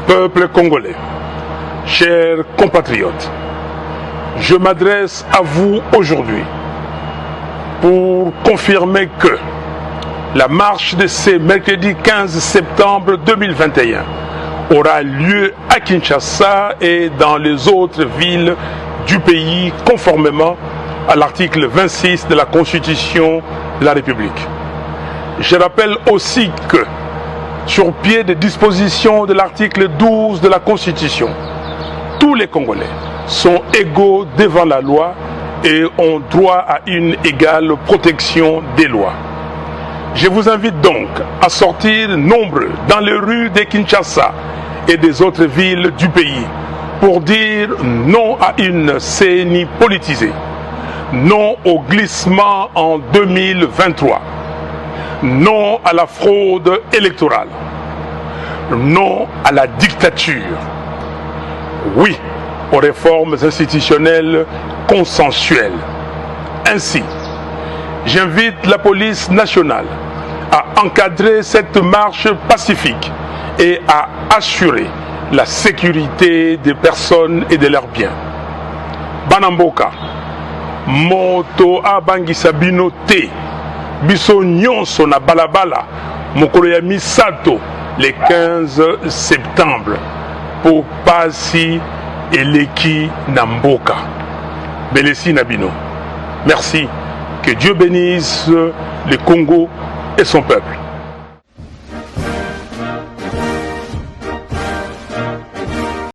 Peuple congolais, chers compatriotes, je m'adresse à vous aujourd'hui pour confirmer que la marche de ce mercredi 15 septembre 2021 aura lieu à Kinshasa et dans les autres villes du pays conformément à l'article 26 de la Constitution de la République. Je rappelle aussi que, sur pied des dispositions de l'article 12 de la Constitution, tous les Congolais sont égaux devant la loi et ont droit à une égale protection des lois. Je vous invite donc à sortir nombreux dans les rues de Kinshasa et des autres villes du pays pour dire non à une CENI politisée, non au glissement en 2023, non à la fraude électorale, non à la dictature, oui aux réformes institutionnelles consensuelles. Ainsi, j'invite la police nationale à encadrer cette marche pacifique et à assurer la sécurité des personnes et de leurs biens. Banamboka, moto abangisa bino te, biso nyonso na balabala, mokolo ya misato, le 15 septembre, pour pasi eleki na mboka. Belesi na bino. Merci. Que Dieu bénisse le Congo et son peuple.